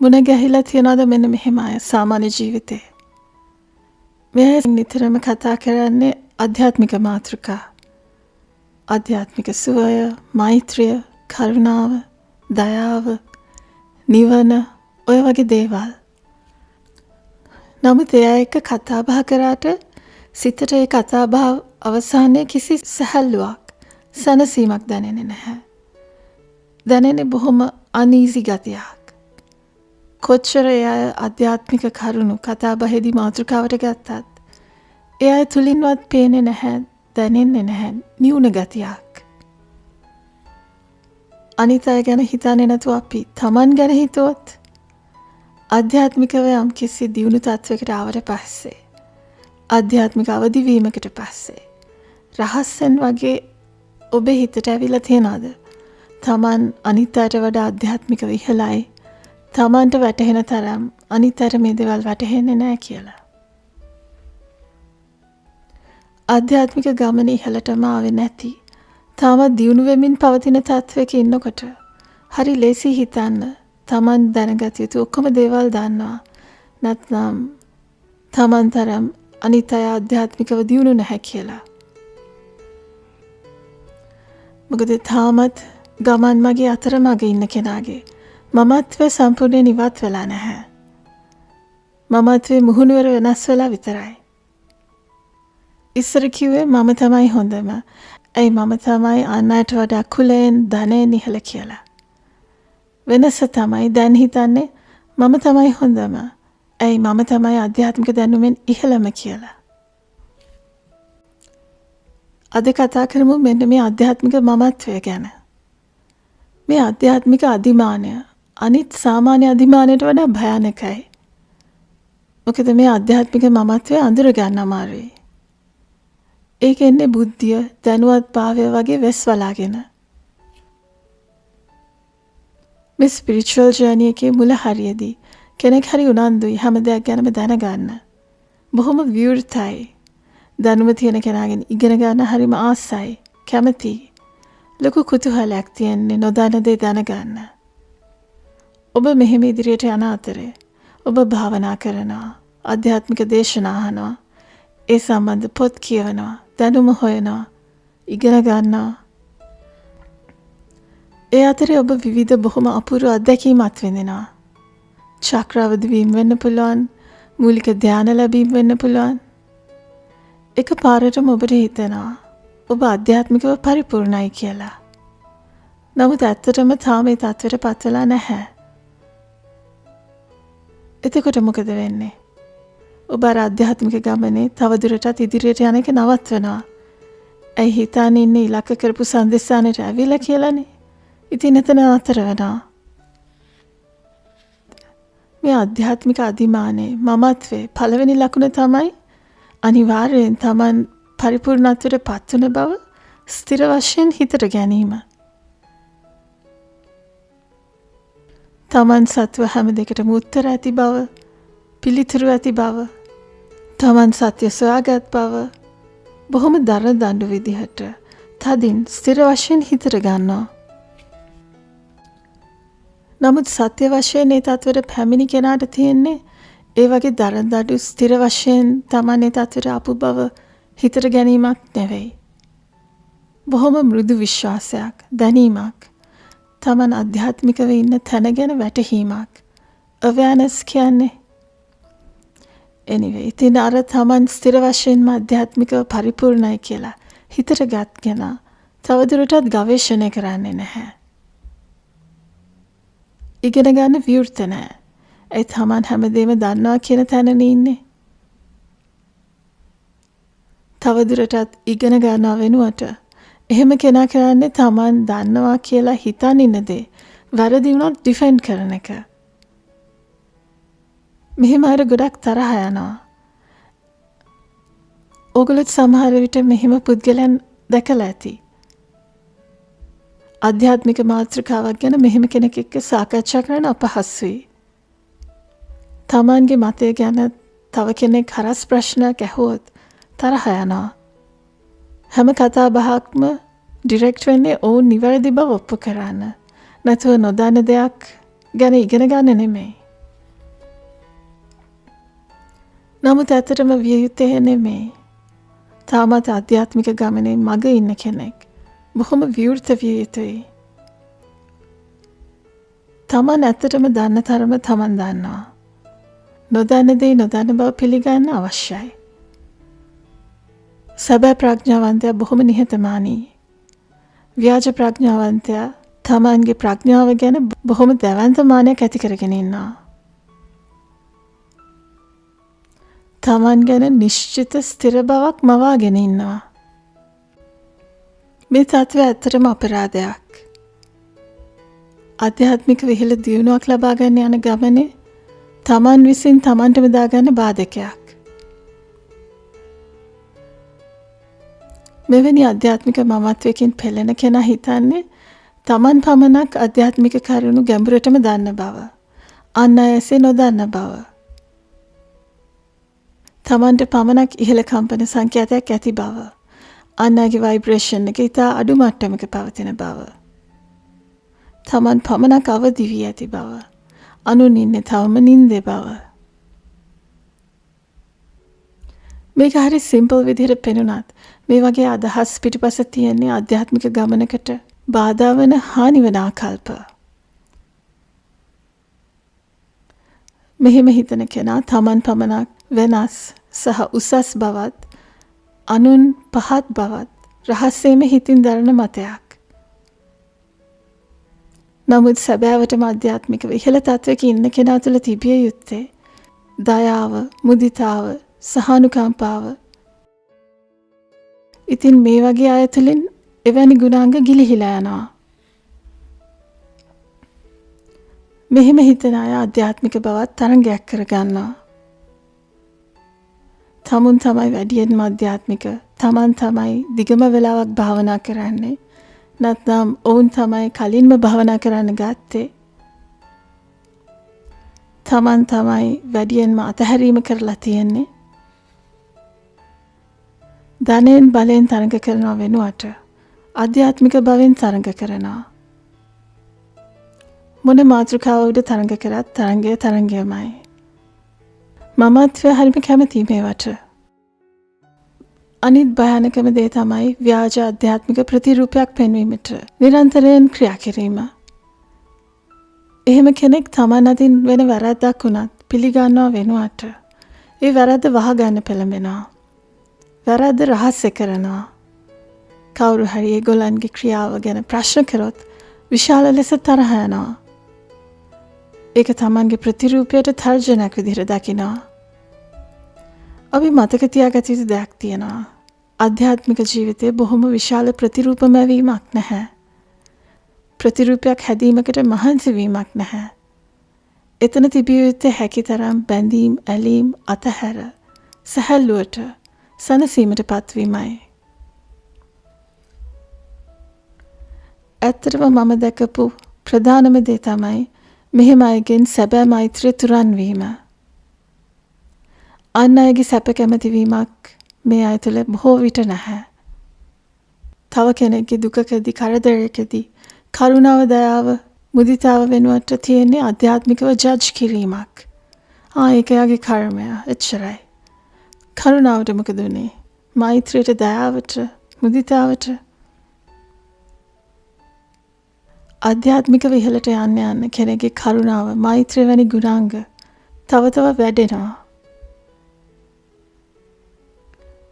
මුණ ගැහිලා තියනවාද මෙන්න මෙහෙම අය සාමාන්‍ය ජීවිතේ. මේ නිතරම කතා කරන්නේ ආධ්‍යාත්මික මාතෘකා. ආධ්‍යාත්මික සුවය, මෛත්‍රිය, කරුණාව, දයාව, නිවන ඔය වගේ දේවල්. නමුත් එයා එක්ක කතා බහ කරාට සිතට ඒ කතා බහ අවසානයේ කිසි සැහැල්ලුවක්, සැනසීමක් දැනෙන්නේ නැහැ. දැනෙන්නේ බොහොම අනීසි ගතියක්. කොච්චර එයා ආධ්‍යාත්මික කරුණු කතා බහෙදී මාතෘකාවට ගත්තත් එයා තුලින්වත් පේන්නේ නැහැ, දැනෙන්නේ නැහැ නිවුන ගතියක්. අනිත් අය ගැන හිතන්නේ නැතුව අපි Taman ගැන හිතුවොත් ආධ්‍යාත්මිකව යම් කිසි දියුණු තත්වයකට ආවට පස්සේ ආධ්‍යාත්මික අවදිවීමකට පස්සේ රහස්සෙන් වගේ ඔබේ හිතට ඇවිල්ලා තියනවාද? Taman අනිත් අයට වඩා ආධ්‍යාත්මිකව ඉහළයි. Tamanට වැටහෙන තරම් අනිත් අයට මේ දේවල් වැටහෙන්නේ නැහැ කියලා. ආධ්‍යාත්මික ගමනේ ඉහළටම ආවේ නැති තාමත් දියුණු වෙමින් පවතින තත්වයක ඉන්නකොට හරි ලේසි හිතන්න Taman දැනගත යුතු ඔක්කොම දේවල් දන්නවා. නැත්නම් Taman තරම් අනිත් අය ආධ්‍යාත්මිකව දියුණු නැහැ කියලා. මොකද තාමත් ගමන් මගේ අතරමඟ ඉන්න කෙනාගේ මමත්වය සම්පූර්ණයෙන් ඉවත් වෙලා නැහැ. මමත්වයේ මුහුණුවර වෙනස් වෙලා විතරයි. ඉස්සර කිව්වේ මම තමයි හොඳම. ඇයි මම තමයි අන් අයට වඩා කුලයෙන් ධනයෙන් ඉහළ කියලා. වෙනස තමයි දැන් හිතන්නේ මම තමයි හොඳම. ඇයි මම තමයි ආධ්‍යාත්මික දැනුමෙන් ඉහළම කියලා. අද කතා කරමු මෙන්න මේ ආධ්‍යාත්මික මමත්වය ගැන. මේ ආධ්‍යාත්මික අධිමානය අනිත් සාමාන්‍ය අධිමානයට වඩා භයානකයි. මොකද මේ ආධ්‍යාත්මික මමත්වය අඳුර ගන්න අමාරුයි. ඒක එන්නේ බුද්ධිය, දැනුවත්භාවය වගේ වෙස් වලාගෙන. මේ ස්පිරිචුවල් ජර්නි එකේ මුල හරියදී කෙනෙක් හරි උනන්දුයි හැම දෙයක් ගැනම දැනගන්න. බොහොම විවෘතයි. දැනුම තියෙන කෙනාගෙන් ඉගෙන ගන්න හරිම ආසයි, කැමතියි. ලොකු කුතුහලයක් තියෙන්නේ නොදන්න දේ දැනගන්න. ඔබ මෙහෙම ඉදිරියට යන අතරේ ඔබ භාවනා කරනවා, ආධ්‍යාත්මික දේශනා අහනවා, ඒ සම්බන්ධ පොත් කියවනවා, දැනුම හොයනවා, ඉගෙන ගන්නවා. ඒ අතරේ ඔබ විවිධ බොහොම අපූර්ව අත්දැකීම් අත්විඳිනවා. චක්‍රවද වීම වෙන්න පුළුවන්, මූලික ධානය ලැබීම වෙන්න පුළුවන්. එක පාරටම ඔබට හිතෙනවා ඔබ ආධ්‍යාත්මිකව පරිපූර්ණයි කියලා. නමුත් ඇත්තටම තාම ඒ තත්ත්වයට පත් වෙලා නැහැ. එතකොට මොකද වෙන්නේ? ඔබ ආධ්‍යාත්මික ගමනේ තවදුරටත් ඉදිරියට යන එක නවත්වනවා. ඇයි හිතානේ ඉන්නේ ඉලක්ක කරපු සම්දිස්ථානෙට ඇවිල්ලා කියලානේ. ඉතින් එතන අතර වෙනවා. මේ ආධ්‍යාත්මික අධිමානයේ මමත්වේ පළවෙනි ලකුණ තමයි අනිවාර්යෙන් Taman පරිපූර්ණත්වයට පත් වෙන බව ස්ථිර වශයෙන් හිතට ගැනීම. Taman සත්ව හැම දෙයකටම උත්තර ඇති බව, පිළිතුරු ඇති බව, Taman සත්‍ය සොයාගත් බව බොහොම දරන දඬු විදිහට තදින් ස්ථිර වශයෙන් හිතට ගන්නවා. නමුත් සත්‍ය වශයෙන් ඒ තත්ත්වයට පැමිණි කෙනාට තියෙන්නේ ඒ වගේ දරන දඬු ස්ථිර වශයෙන් Taman ඒ තත්ත්වයට ආපු බව හිතට ගැනීමක් නෙවෙයි. බොහොම මෘදු විශ්වාසයක්, දැනීමක්. Taman ආධ්‍යාත්මිකව ඉන්න තැන ගැන වැටහීමක්. awareness කියන්නේ. anyway, ඉතින් අර Taman ස්ථිර වශයෙන්ම ආධ්‍යාත්මිකව පරිපූර්ණයි කියලා හිතට ගත් කෙනා තවදුරටත් ගවේෂණය කරන්නේ නැහැ. ඉගෙන ගන්න විවෘත නැහැ. ඒ Taman හැමදේම දන්නවා කියන තැනනේ ඉන්නේ. තවදුරටත් ඉගෙන ගන්නව වෙනුවට එහෙම කෙනා කරන්නේ Taman දන්නවා කියලා හිතන් ඉන්න දේ වැරදි වුණොත් ඩිෆෙන්ඩ් කරන එක. මෙහෙම අර ගොඩක් තරහ යනවා. ඕගොල්ලෝ සමහර විට මෙහෙම පුද්ගලයන් දැකලා ඇති. ආධ්‍යාත්මික මාතෘකාවක් ගැන මෙහෙම කෙනෙක් එක්ක සාකච්ඡා කරන්න අපහසුයි. Tamanගේ මතය ගැන තව කෙනෙක් හරස් ප්‍රශ්නයක් ඇහුවොත් තරහ යනවා. හැම කතා බහක්ම ඩිරෙක්ට් වෙන්නේ ඔවුන් නිවැරදි බව ඔප්පු කරන්න. නැතුව නොදන්න දෙයක් ගැන ඉගෙන ගන්න නෙමෙයි. නමුත් ඇත්තටම විය යුත්තේ නෙමෙයි. තාමත් ආධ්‍යාත්මික ගමනේ මග ඉන්න කෙනෙක් බොහොම විවෘත විය යුතුයි. තමන් ඇත්තටම දන්න තරම තමන් දන්නවා. නොදන්න දේ නොදන්න බව පිළිගන්න අවශ්‍යයි. සැබෑ ප්‍රඥාවන්තයා බොහොම නිහතමානී. ව්‍යාජ ප්‍රඥාවන්තයා තමන්ගේ ප්‍රඥාව ගැන බොහොම දැවැන්ත මානයක් ඇති කරගෙන ඉන්නවා. තමන් ගැන නිශ්චිත ස්ථිර බවක් මවාගෙන ඉන්නවා. මේ තත්ත්වය ඇත්තටම අපරාධයක්. ආධ්‍යාත්මික විහිළ දියුණුවක් ලබා ගන්න යන ගමනේ තමන් විසින් තමන්ටම දාගන්න බාධකයක්. මෙවැනි ආධ්‍යාත්මික මමත්වයකින් පෙළෙන කෙනා හිතන්නේ තමන් පමණක් ආධ්‍යාත්මික කරුණු ගැඹුරටම දන්න බව. අන් අය එසේ නොදන්න බව. තමන්ට පමණක් ඉහළ කම්පන සංකේතයක් ඇති බව. අන් අයගේ ভাইබ්‍රේෂන් එක ඉතා අඩු මට්ටමක පවතින බව. තමන් පමණක් අවදි වී ඇති බව. අනුන් ඉන්නේ තවම නින්දේ බව. මේක හරි සිම්පල් විදිහට පෙනුනත් මේ වගේ අදහස් පිටිපස්ස තියෙන්නේ ආධ්‍යාත්මික ගමනකට බාධා වන හානි වන ආකල්ප. මෙහෙම හිතන කෙනා තමන් පමණක් වෙනස් සහ උසස් බවත් අනුන් පහත් බවත් රහස්‍යයෙන්ම හිතින් දරන මතයක්. නමුත් සැබෑවටම ආධ්‍යාත්මික ඉහළ තත්වයක ඉන්න කෙනා තුළ තිබිය යුත්තේ දයාව, මුදිතාව, සහානුකම්පාව. ඉතින් මේ වගේ අය තුළින් එවැනි ගුණාංග ගිලිහිලා යනවා. මෙහෙම හිතන අය ආධ්‍යාත්මික බවත් තරංගයක් කරගන්නවා. තමුන් තමයි වැඩියෙන්ම ආධ්‍යාත්මික. තමන් තමයි දිගම වෙලාවක් භාවනා කරන්නේ. නැත්නම් ඔවුන් තමයි කලින්ම භාවනා කරන්න ගත්තේ. තමන් තමයි වැඩියෙන්ම අතහැරීම කරලා තියෙන්නේ. ධනෙන් බලෙන් තරඟ කරනව වෙනුවට ආධ්‍යාත්මික බවෙන් තරඟ කරනවා. මොන මාතෘකාව උඩ තරඟ කරත් තරංගය තරංගයමයි. මමත්වය හරිම කැමති මේවට. අනිත් භයානකම දේ තමයි ව්‍යාජ ආධ්‍යාත්මික ප්‍රතිරූපයක් පෙන්වීමට නිරන්තරයෙන් ක්‍රියා කිරීම. එහෙම කෙනෙක් තමන් අතින් වෙන වැරද්දක් වුණත් පිළිගන්නවා වෙනුවට ඒ වැරද්ද වහගන්න පෙළඹෙනවා. වැරද්ද රහස්‍ය කරනවා. කවුරු හරි ඒගොල්ලන්ගේ ක්‍රියාව ගැන ප්‍රශ්න කරොත් විශාල ලෙස තරහ යනවා. ඒක තමන්ගේ ප්‍රතිරූපයට තර්ජනයක් විදිහට දකිනවා. අපි මතක තියාගත යුතු දෙයක් තියෙනවා. ආධ්‍යාත්මික ජීවිතයේ බොහොම විශාල ප්‍රතිරූපමවීමක් නැහැ. ප්‍රතිරූපයක් හැදීමකට මහන්සි වීමක් නැහැ. එතන තිබිය යුත්තේ හැකිතරම් බැඳීම්, ඇලීම් අතහැර සැහැල්ලුවට සනසීමට පත්වීමයි. ඇත්තටම මම දැකපු ප්‍රධානම දේ තමයි මෙහෙම අයගෙන් සැබෑ මෛත්‍රිය තුරන් වීම. අන් අයගේ සැප කැමති වීමක් මේ අය තුළ බොහෝ විට නැහැ. තව කෙනෙක්ගේ දුකකදී, කරදරයකදී කරුණාව, දයාව, මුදිතාව වෙනුවට තියෙන්නේ ආධ්‍යාත්මිකව ජජ් කිරීමක්. ඒක යාගේ කර්මය, එච්චරයි. කරුණාවට මොකද උනේ? මෛත්‍රියට, දයාවට, මුදිතාවට. ආධ්‍යාත්මිකව ඉහළට යන්න යන්න කෙනෙක්ගේ කරුණාව, මෛත්‍රිය වැනි ගුණාංග තව තව වැඩෙනවා.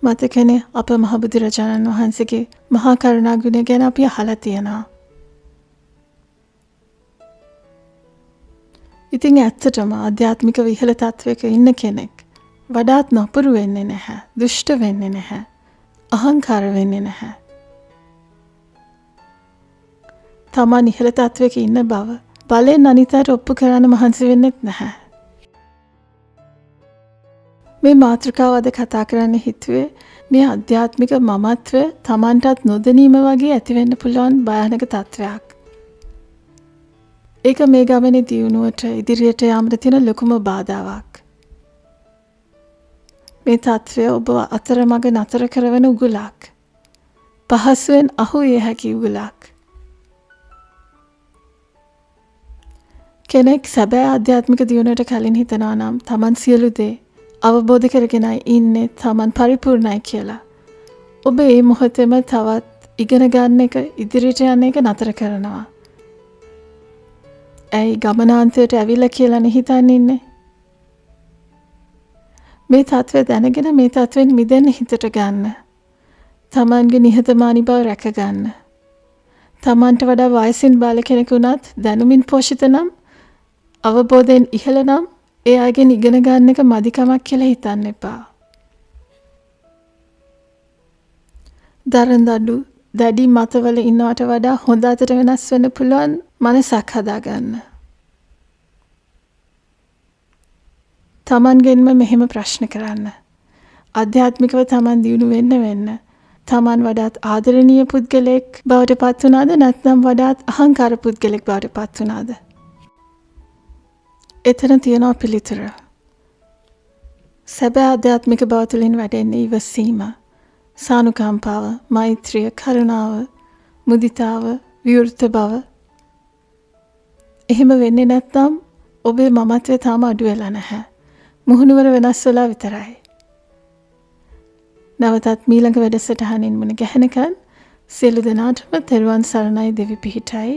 මතකනේ අප මහ බුදුරජාණන් වහන්සේගේ මහා කරුණා ගුණය ගැන අපි අහලා තියෙනවා. ඉතින් ඇත්තටම ආධ්‍යාත්මිකව ඉහළ තත්වයක ඉන්න කෙනෙක් වඩාත් නපුරු වෙන්නේ නැහැ, දුෂ්ට වෙන්නේ නැහැ, අහංකාර වෙන්නේ නැහැ. තමන් ඉහළ තත්වයක ඉන්න බව බලෙන් අනිතට ඔප්පු කරන්න මහන්සි වෙන්නෙත් නැහැ. මේ මාතෘකාව අද කතා කරන්න හිතුවේ මේ ආධ්‍යාත්මික මමත්වය තමන්ටත් නොදැනීම වගේ ඇතිවෙන්න පුළුවන් භයානක තත්වයක්. ඒක මේ ගමනේ දියුණුවට ඉදිරියට යාමට තියෙන ලොකුම බාධාවක්. මේ තත්වය ඔබ අතරමඟ නතර කරවන උගුලක්. පහසුවෙන් අහු විය හැකි උගුලක්. කෙනෙක් සැබෑ ආධ්‍යාත්මික දියුණුවට කලින් හිතනවා නම් තමන් සියලු දේ අවබෝධ කරගෙනයි ඉන්නේ තමන් පරිපූර්ණයි කියලා. ඔබ ඒ මොහොතේම තවත් ඉගෙන ගන්න එක ඉදිරියට යන්න එක නතර කරනවා. ඇයි ගමනාන්තයට ඇවිල්ලා කියලා හිතන් ඉන්නේ? මේ තත්ත්වය දැනගෙන මේ තත්ත්වෙන් මිදෙන්න හිතට ගන්න. තමන්ගේ නිහතමානී බව රැක ගන්න. තමන්ට වඩා වයසින් බාල කෙනෙකු වුණත් දැනුමින් පෝෂිත නම් අවබෝධයෙන් ඉහළ නම් ඒ අයගෙන් ඉගෙන ගන්න එක මදිකමක් කියලා හිතන්න එපා. දරදඬු දැඩි මතවල ඉන්නවට වඩා හොඳ අතට වෙනස් වෙන්න පුළුවන් මනසක් හදාගන්න. තමන්ගෙන්ම මෙහෙම ප්‍රශ්න කරන්න. ආධ්‍යාත්මිකව තමන් දියුණු වෙන්න තමන් වඩාත් ආදරණීය පුද්ගලෙක් බවට පත් වුණාද නැත්නම් වඩාත් අහංකාර පුද්ගලෙක් බවට පත් වුණාද? එතන තියෙනවා පිළිතුර. සැබෑ ආධ්‍යාත්මික බව තුළින් වැඩෙන්නේ ඉවසීම, සානුකම්පාව, මෛත්‍රිය, කරුණාව, මුදිතාව, විවෘත බව. එහෙම වෙන්නේ නැත්නම් ඔබේ මමත්වය තාම අඩු වෙලා නැහැ. මුහුණුවර වෙනස් වෙලා විතරයි. නැවතත් මීළඟ වැඩසටහනින් මුණ ගැහෙනකන් සියලු දෙනාටම තෙරුවන් සරණයි දෙවි පිහිටයි.